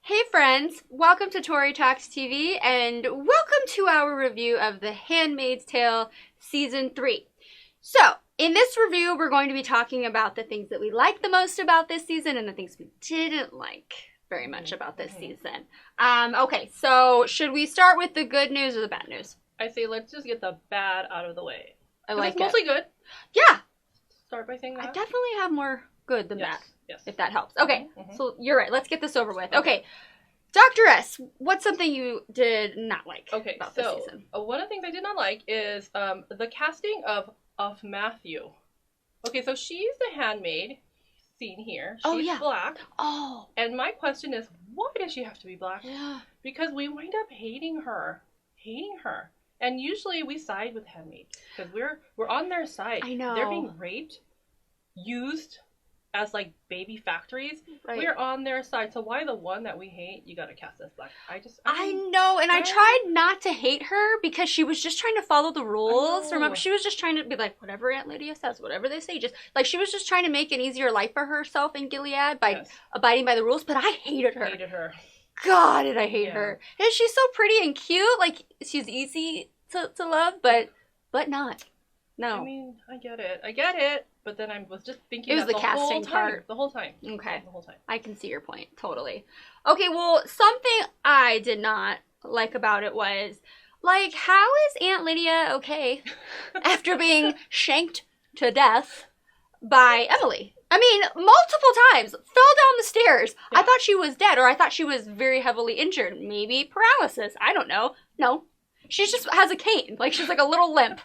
Hey friends, welcome to Tori Talks TV and welcome to our review of The Handmaid's Tale Season 3. So, in this review, we're going to be talking about the things that we liked the most about this season and the things we didn't like very much about this season. Okay, so should we start with the good news or the bad news? I say let's just get the bad out of the way. I like it's mostly good. Yeah. Start by saying that. I definitely have more good than bad. Yes. If that helps. Okay, so you're right. Let's get this over with. Okay. Dr. S, what's something you did not like about this season? One of the things I did not like is the casting of Matthew. Okay, so she's the handmaid seen here. She's black. Oh. And my question is, why does she have to be black? Yeah. Because we wind up hating her. And usually we side with handmaids because we're on their side. I know. They're being raped, used as like baby factories. Right. We're on their side. So why the one that we hate, you gotta cast as black? I know, and I tried not to hate her because she was just trying to follow the rules. Remember, she was just trying to be like, whatever Aunt Lydia says, whatever they say, just like she was just trying to make an easier life for herself in Gilead by abiding by the rules, but I hated her. God, did I hate her. And she's so pretty and cute, like she's easy to love, but not. No. I mean, I get it. But then I was just thinking it was the casting part. The whole time. Okay. The whole time. I can see your point. Totally. Okay, well, something I did not like about it was, like, how is Aunt Lydia okay after being shanked to death by Emily? I mean, multiple times. Fell down the stairs. Yeah. I thought she was dead, or I thought she was very heavily injured. Maybe paralysis. I don't know. No. She just has a cane. Like, she's like a little limp.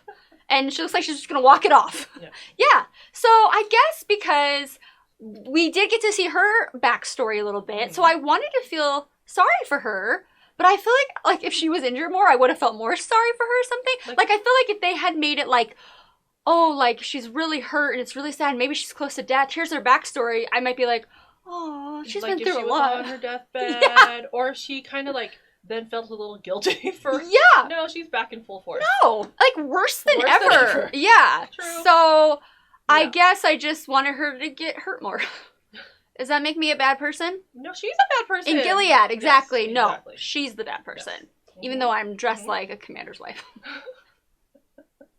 And she looks like she's just going to walk it off. Yeah. So I guess because we did get to see her backstory a little bit, so I wanted to feel sorry for her. But I feel like if she was injured more, I would have felt more sorry for her or something. Like I feel like if they had made it like, oh, like she's really hurt and it's really sad, maybe she's close to death, here's her backstory, I might be like, oh, she's been through a lot. Like if she was on her deathbed, or she kind of like then felt a little guilty for... Yeah. No, she's back in full force. No. Like, worse than ever. Yeah. True. So, I guess I just wanted her to get hurt more. Does that make me a bad person? No, she's a bad person. In Gilead, exactly. Yes, no, exactly. She's the bad person. Yes. Even though I'm dressed like a commander's wife.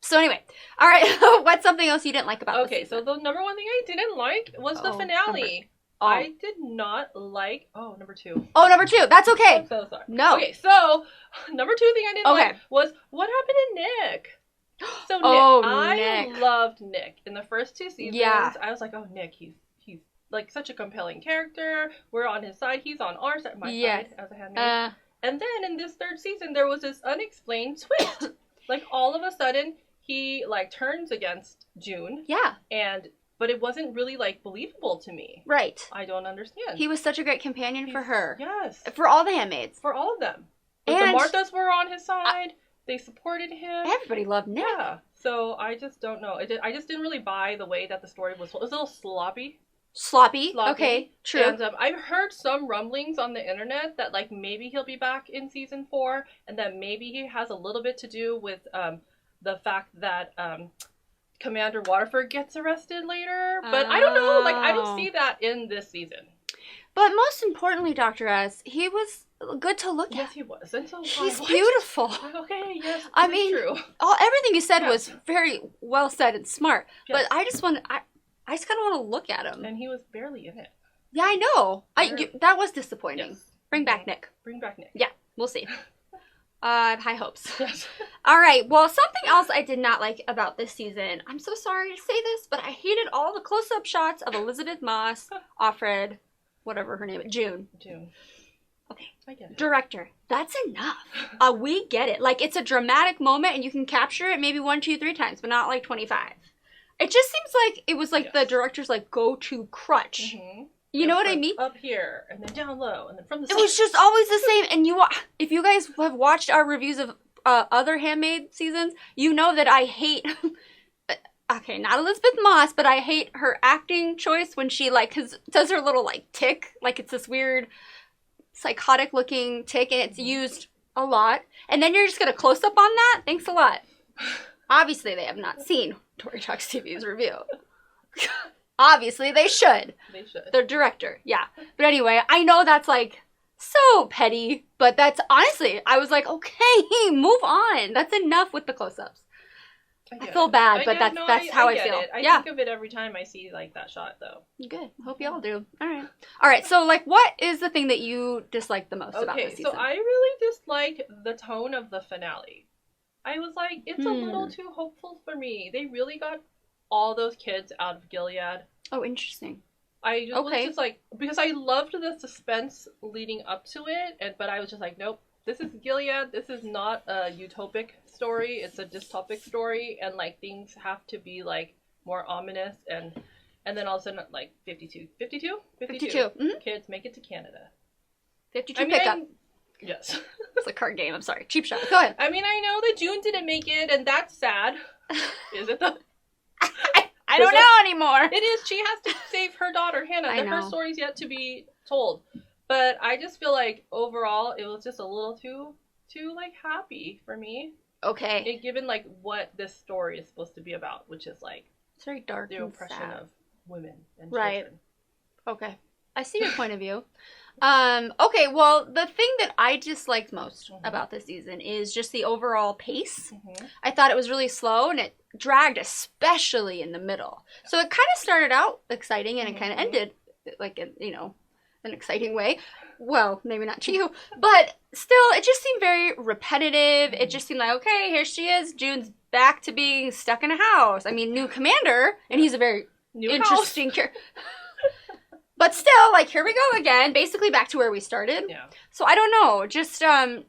So anyway, all right. What's something else you didn't like about this season? So the number one thing I didn't like was the finale. I did not like... Oh, number 2. Oh, number 2. That's okay. I'm so sorry. No. Okay, so number 2 thing I didn't like was what happened to Nick. So Nick, I loved Nick in the first 2 seasons. Yeah. I was like, oh, Nick, he's like such a compelling character. We're on his side. He's on our side. My side as a handmaid. And then in this 3rd season, there was this unexplained twist. Like all of a sudden, he like turns against June. Yeah. But it wasn't really, like, believable to me. Right. I don't understand. He was such a great companion for her. Yes. For all the handmaids. For all of them. And the Marthas were on his side. They supported him. Everybody loved Nick. Yeah. So I just don't know. I just didn't really buy the way that the story was. It was a little sloppy. Sloppy. Okay. True. And I've heard some rumblings on the internet that, like, maybe he'll be back in season 4. And that maybe he has a little bit to do with the fact that... Commander Waterford gets arrested later, but I don't know, like, I don't see that in this season. But most importantly, Dr. S, he was good to look at. Yes, he was. And so he's beautiful. Okay, yes, I mean, true. Everything you said was very well said and smart, but I just kind of want to look at him. And he was barely in it. Yeah, I know. That was disappointing. Yes. Bring back Nick. Bring back Nick. Yeah, we'll see. I have high hopes. Yes. All right. Well, something else I did not like about this season. I'm so sorry to say this, but I hated all the close-up shots of Elizabeth Moss, Offred, whatever her name is, June. Okay. I get it. Director, that's enough. We get it. Like, it's a dramatic moment, and you can capture it maybe 1, 2, 3 times, but not like 25. It just seems like it was like the director's like go-to crutch. Mm-hmm. You know what I mean? Up here, and then down low, and then from the side. It was just always the same. And if you guys have watched our reviews of other Handmaid seasons, you know that I hate... okay, not Elizabeth Moss, but I hate her acting choice when she, like, does her little, like, tick. Like, it's this weird, psychotic-looking tick, and it's used a lot. And then you're just going to close up on that? Thanks a lot. Obviously, they have not seen Tori Talks TV's review. Obviously, they should. They should. The director, yeah. But anyway, I know that's like so petty. But that's honestly, I was like, okay, move on. That's enough with the close-ups. I feel bad, but that's how I feel. I think of it every time I see like that shot, though. Good. Hope you all do. All right. So, like, what is the thing that you dislike the most about this season? So I really dislike the tone of the finale. I was like, it's a little too hopeful for me. They really got all those kids out of Gilead. Oh, interesting. I was just like, because I loved the suspense leading up to it, but I was just like, nope. This is Gilead. This is not a utopic story. It's a dystopic story, and like things have to be like more ominous, and then all of a sudden like 52 kids make it to Canada. 52 pickup. Yes. It's a card game. I'm sorry. Cheap shot. Go ahead. I mean, I know that June didn't make it, and that's sad. Is it though? I don't know anymore. It is. She has to save her daughter Hannah. Her story's yet to be told. But I just feel like overall it was just a little too like happy for me. Okay. Given like what this story is supposed to be about, which is like it's very dark the oppression of women and right. children. Okay. I see your point of view. Okay, well, the thing that I disliked most about this season is just the overall pace. I thought it was really slow and it dragged, especially in the middle. So it kind of started out exciting and it kind of ended like an exciting way. Well, maybe not to you, but still, it just seemed very repetitive. It just seemed like, okay, here she is. June's back to being stuck in a house. I mean, new commander, and he's a very interesting character. But still, like, here we go again, basically back to where we started. Yeah. So I don't know, just, well,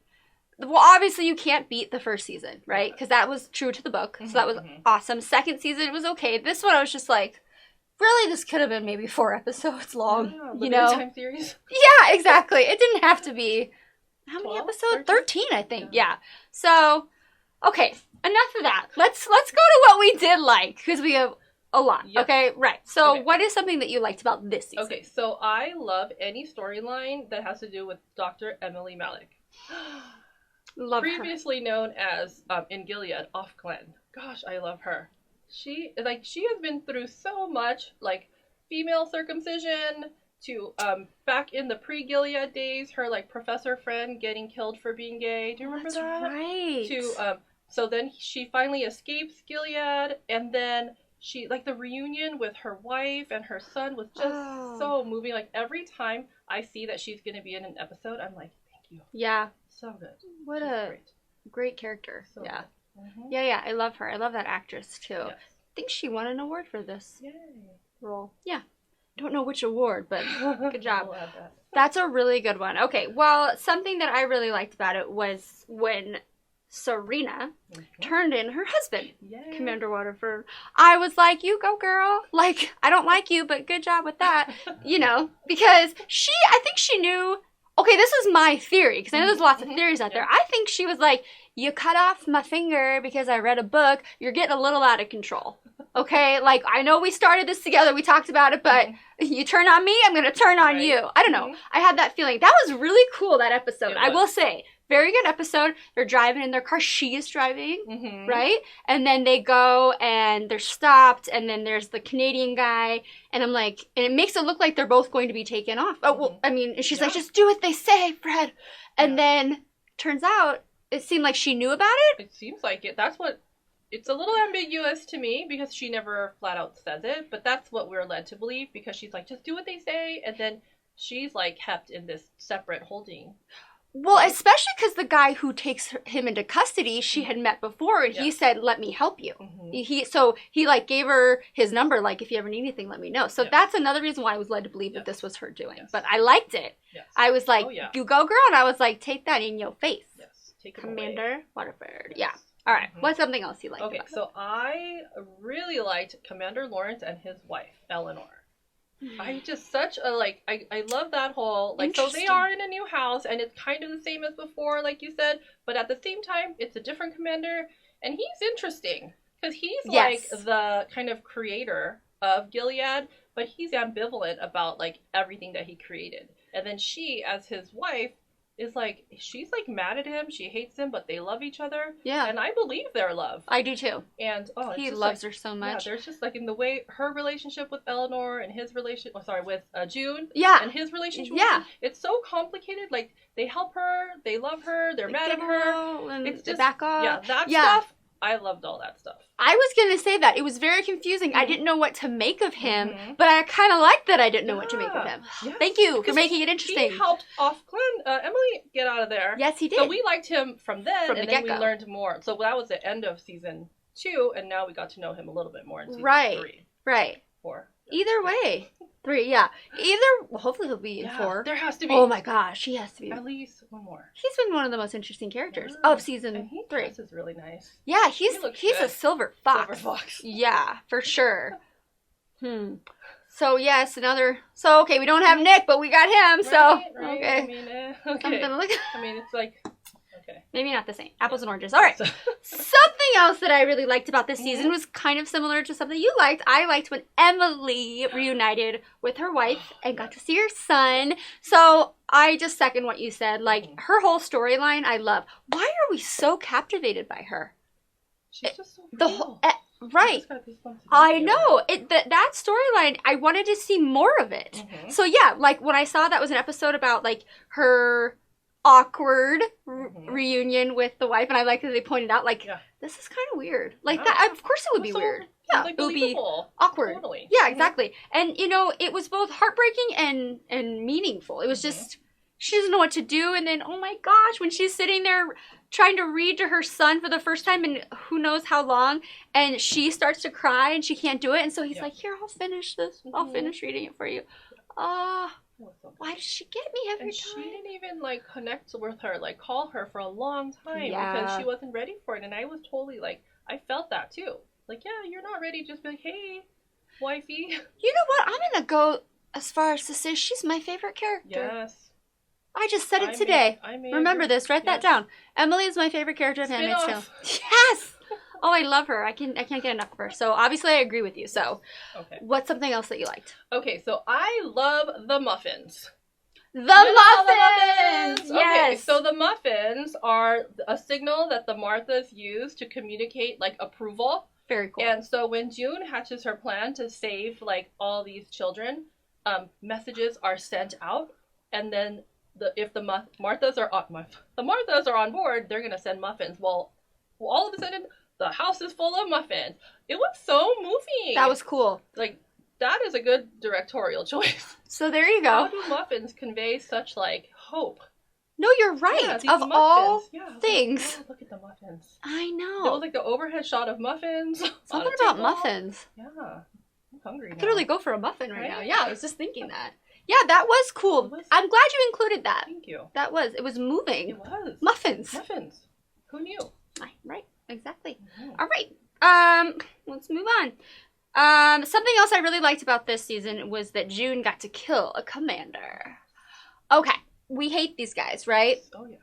obviously you can't beat the first season, right? Because that was true to the book, so that was awesome. Second season, it was okay. This one, I was just like, really, this could have been maybe 4 episodes long, time series. Yeah, exactly. It didn't have to be, how many 12, episodes? 13, I think, yeah. So, okay, enough of that. Let's go to what we did like, because we have a lot, okay? Right. So, what is something that you liked about this season? Okay, so I love any storyline that has to do with Dr. Emily Malik. Love Previously known as, in Gilead, Off Glen. Gosh, I love her. She has been through so much, like female circumcision to back in the pre-Gilead days, her like professor friend getting killed for being gay. Do you remember that? Right. To so then she finally escapes Gilead, and then she like the reunion with her wife and her son was just so moving. Like every time I see that she's gonna be in an episode, I'm like, thank you. Yeah. So good. What a great character. So yeah. Good. Yeah, I love her. I love that actress, too. Yes. I think she won an award for this role. Yeah. Don't know which award, but good job. We'll add that. That's a really good one. Okay, well, something that I really liked about it was when Serena turned in her husband, Commander Waterford. I was like, you go, girl. Like, I don't like you, but good job with that. Because I think she knew. Okay, this is my theory, because I know there's lots of theories out there. I think she was like, you cut off my finger because I read a book. You're getting a little out of control. Okay? Like, I know we started this together. We talked about it, but you turn on me, I'm going to turn on you. I don't know. I had that feeling. That was really cool, that episode. I will say. Very good episode. They're driving in their car. She is driving, right? And then they go and they're stopped, and then there's the Canadian guy, and I'm like, and it makes it look like they're both going to be taken off. Oh, well, I mean, and she's like, just do what they say, Fred. And then turns out it seemed like she knew about it. It seems like it. That's what. It's a little ambiguous to me because she never flat out says it, but that's what we're led to believe because she's like, just do what they say, and then she's like kept in this separate holding. Well, especially because the guy who takes him into custody, she had met before, and he said, let me help you. He like gave her his number, like, if you ever need anything, let me know. So that's another reason why I was led to believe that this was her doing. But I liked it. I was like, you go, girl, and I was like, take that in your face. Take it Commander away. Waterford. Yeah. All right. What's something else you liked about it? So I really liked Commander Lawrence and his wife, Eleanor. I just such a I love that whole so they are in a new house and it's kind of the same as before, like you said, but at the same time it's a different commander and he's interesting because he's like the kind of creator of Gilead, but he's ambivalent about like everything that he created. And then she, as his wife, is like, she's like mad at him. She hates him, but they love each other. Yeah. And I believe their love. I do too. And he loves her so much. Yeah, there's just like in the way her relationship with Eleanor and his relationship, with June. Yeah. And his relationship with him, it's so complicated. Like, they help her, they love her, they're mad at her. And it's just, back off. Yeah, that stuff. I loved all that stuff. I was going to say that. It was very confusing. I didn't know what to make of him, but I kind of liked that I didn't know what to make of him. Yes. Thank you for making it interesting. He helped Emily get out of there. Yes, he did. So we liked him from then, from and then we learned more. So that was the end of season 2, and now we got to know him a little bit more in season 3. Right. 4. Either way. 3, yeah. Hopefully he'll be in 4. There has to be. Oh my gosh, he has to be. At least one more. He's been one of the most interesting characters of season 3. This is really nice. Yeah, he's a silver fox. Silver fox. Yeah, for sure. So yes, So okay, we don't have Nick, but we got him. Right. Okay. I mean, okay. I mean, it's like. Okay. Maybe not the same. Apples and oranges. All right. Something else that I really liked about this season was kind of similar to something you liked. I liked when Emily reunited with her wife and got to see her son. So I just second what you said. Like, her whole storyline, I love. Why are we so captivated by her? She's just so real. Right. I know. That storyline, I wanted to see more of it. So yeah, like when I saw that was an episode about like her awkward reunion with the wife, and I like that they pointed out like this is kind of weird. Like that, of course it would be weird. Yeah, like, it would be awkward. Totally. Yeah, exactly. And you know, it was both heartbreaking and meaningful. It was just she doesn't know what to do, and then oh my gosh, when she's sitting there trying to read to her son for the first time in who knows how long, and she starts to cry and she can't do it, and so he's like, here, I'll finish this. I'll finish reading it for you. Why does she get me every time? She didn't even like connect with her, like call her for a long time because she wasn't ready for it. And I was totally like, I felt that too. Like, yeah, you're not ready. Just be like, hey, wifey. You know what? I'm gonna go as far as to say she's my favorite character. Yes. I just said it today. Remember this. Write that down. Emily is my favorite character of Handmaid's Tale. Yes. Oh, I love her. I can't get enough of her. So obviously I agree with you. So what's something else that you liked? Okay, so I love the muffins. The muffins! Yes. Okay, so the muffins are a signal that the Marthas use to communicate like approval. Very cool. And so when June hatches her plan to save like all these children, messages are sent out, and then if the Marthas are on board, they're gonna send muffins. Well, all of a sudden, the house is full of muffins. It was so moving. That was cool. Like, that is a good directorial choice. So there you go. How do muffins convey such, like, hope? No, you're right. Yeah, of all things. Like, look at the muffins. I know. It was like the overhead shot of muffins. Something about muffins. Yeah. I'm hungry now. I could really go for a muffin right now. Yeah, I was just thinking that. Yeah, that was cool. I'm glad you included that. Thank you. It was moving. It was. Muffins. Who knew? Right. Exactly. All right. Let's move on. Something else I really liked about this season was that June got to kill a commander. Okay. We hate these guys, right? Oh, yeah.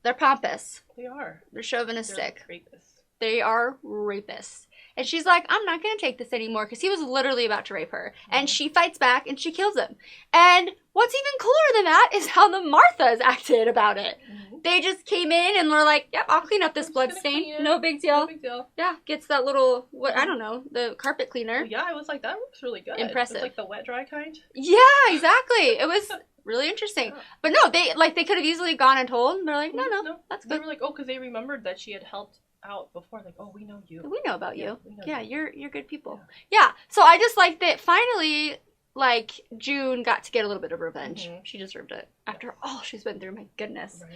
They're pompous. They are. They're chauvinistic. They're rapists. They are rapists. And she's like, I'm not going to take this anymore, because he was literally about to rape her. And she fights back and she kills him. And what's even cooler than that is how the Marthas acted about it. They just came in and were like, yep, I'll clean up this blood stain. No big deal. No big deal. Yeah, gets that little, I don't know, the carpet cleaner. Well, yeah, I was like, that looks really good. Impressive. It's like the wet dry kind. Yeah, exactly. It was really interesting. Yeah. But no, they could have easily gone and told. And they're like, no, that's good. They were like, because they remembered that she had helped out before, like, we know you. We know about you. Yeah, you're good people. Yeah. So I just like that finally, like, June got to get a little bit of revenge. She deserved it after all she's been through. My goodness. Right.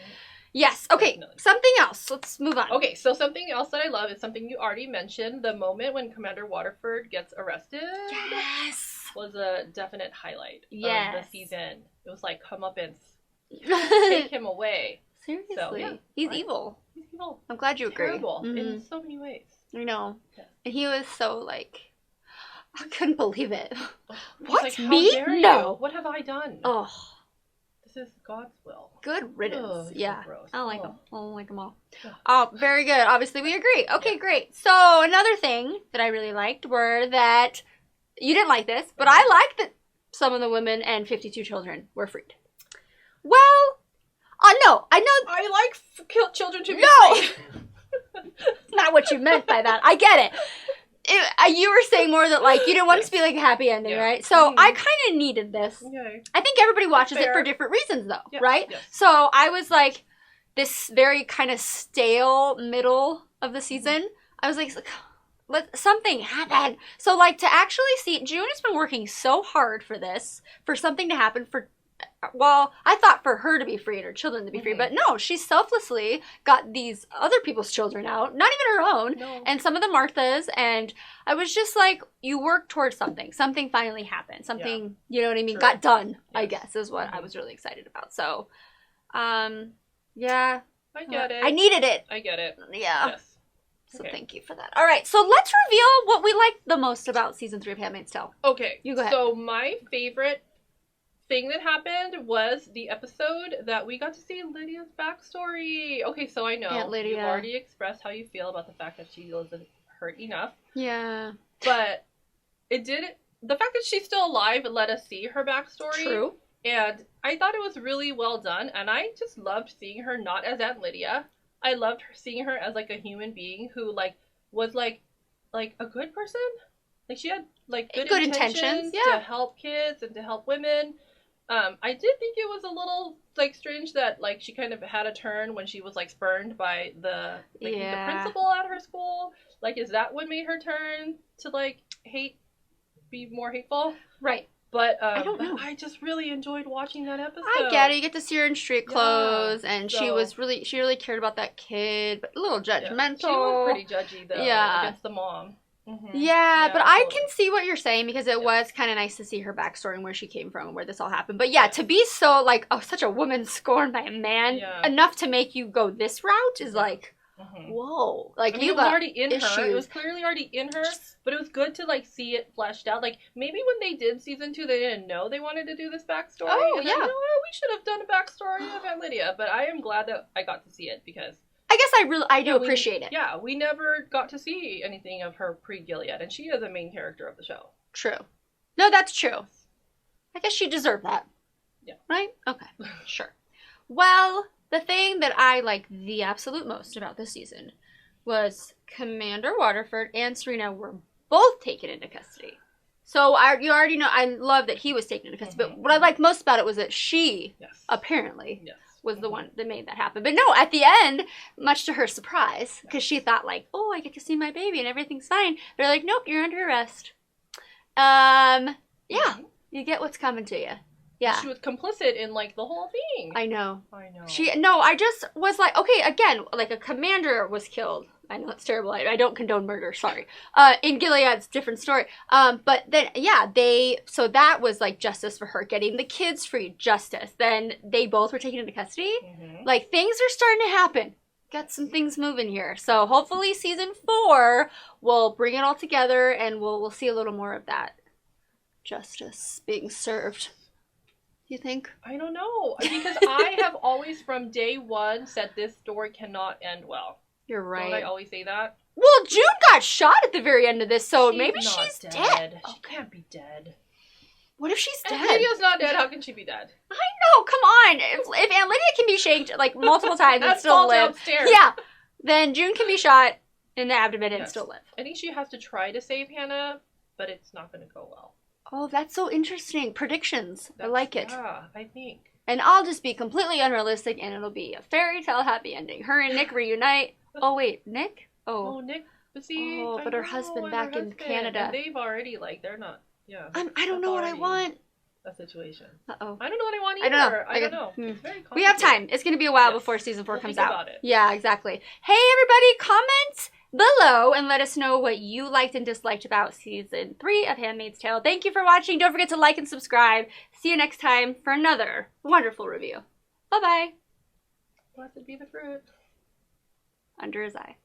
Yes. Okay. Definitely. Something else. Let's move on. Okay. So something else that I love is something you already mentioned. The moment when Commander Waterford gets arrested. Yes. Was a definite highlight of the season. It was like comeuppance. Take him away. Seriously. So, He's evil. He's evil. I'm glad you agree. Terrible in so many ways. I know. Yeah. And he was so like, I couldn't believe it. What? Like, me? No. What have I done? Oh. This is God's will. Good riddance. Yeah. So gross. I don't like them. I don't like them all. Oh, very good. Obviously, we agree. Okay, great. So another thing that I really liked were that, you didn't like this, but I liked that some of the women and 52 children were freed. Well, know. I like children to be free. Not what you meant by that. I get it. You were saying more that, like, you didn't want it to be, like, a happy ending, right? So I kind of needed this. Okay. I think everybody watches it for different reasons, though, right? Yes. So I was, like, this very kind of stale middle of the season. I was like, let something happen. So, like, to actually see, June has been working so hard for this, for something to happen, well, I thought for her to be free and her children to be free, but no, she selflessly got these other people's children out, not even her own, and some of them Martha's, and I was just like, you work towards something. Something finally happened. Something, you know what I mean, got done, I guess, is what I was really excited about. So, yeah. I get it. I needed it. I get it. Yeah. Yes. So thank you for that. All right, so let's reveal what we liked the most about season 3 of Handmaid's Tale. Okay. You go ahead. So my favorite thing that happened was the episode that we got to see Lydia's backstory. Okay, so I know Aunt Lydia. You've already expressed how you feel about the fact that she wasn't hurt enough. Yeah. But the fact that she's still alive let us see her backstory. True. And I thought it was really well done, and I just loved seeing her not as Aunt Lydia. I loved seeing her as, like, a human being who, like, was, like a good person. Like, she had, like, good intentions to help kids and to help women. I did think it was a little, like, strange that, like, she kind of had a turn when she was, like, spurned by the principal at her school. Like, is that what made her turn to, like, be more hateful? Right. But I don't know. I just really enjoyed watching that episode. I get it. You get to see her in street clothes, and she really cared about that kid, but a little judgmental. She was pretty judgy, though, against the mom. Mm-hmm. Yeah, but I can see what you're saying, because it was kind of nice to see her backstory and where she came from and where this all happened. But to be so, like, such a woman scorned by a man, enough to make you go this route is like, whoa. Like, it was already in her. It was clearly already in her, but it was good to, like, see it fleshed out. Like, maybe when they did season 2, they didn't know they wanted to do this backstory. Oh, yeah. We should have done a backstory of Aunt Lydia, but I am glad that I got to see it, because I guess I do appreciate it. Yeah, we never got to see anything of her pre-Gilead, and she is a main character of the show. True. No, that's true. I guess she deserved that. Yeah. Right? Okay. Sure. Well, the thing that I like the absolute most about this season was Commander Waterford and Serena were both taken into custody. So you already know, I love that he was taken into custody, but what I liked most about it was that she, apparently, was the one that made that happen. But no, at the end, much to her surprise, because she thought, like, oh, I get to see my baby and everything's fine. They're like, nope, you're under arrest. You get what's coming to you. Yeah. She was complicit in, like, the whole thing. I know. I just was like, okay, again, like, a commander was killed. I know it's terrible. I don't condone murder, sorry. In Gilead's different story. But then, so that was, like, justice for her. Getting the kids free, justice. Then they both were taken into custody. Mm-hmm. Like, things are starting to happen. Got some things moving here. So hopefully season 4 will bring it all together, and we'll see a little more of that justice being served. You think? I don't know. Because I have always, from day one, said this story cannot end well. You're right. Don't I always say that? Well, June got shot at the very end of this, so maybe she's dead. She can't be dead. What if she's dead? If Lydia's not dead, how can she be dead? I know, come on. If Aunt Lydia can be shanked, like, multiple times and still live. Downstairs. Yeah. Then June can be shot in the abdomen and still live. I think she has to try to save Hannah, but it's not going to go well. Oh, that's so interesting. Predictions. I like it. Yeah, I think. And I'll just be completely unrealistic, and it'll be a fairy tale happy ending. Her and Nick reunite. Oh, wait, Nick? Oh, Nick. But see, but her husband back in Canada. And they've already, like, they're not, I don't know what I want. A situation. Uh-oh. I don't know what I want either. I don't know. It's very complicated. We have time. It's going to be a while before season 4 comes out. About it. Yeah, exactly. Hey, everybody, comment below and let us know what you liked and disliked about season 3 of Handmaid's Tale. Thank you for watching. Don't forget to like and subscribe. See you next time for another wonderful review. Bye-bye. Blessed be the fruit. Under his eye.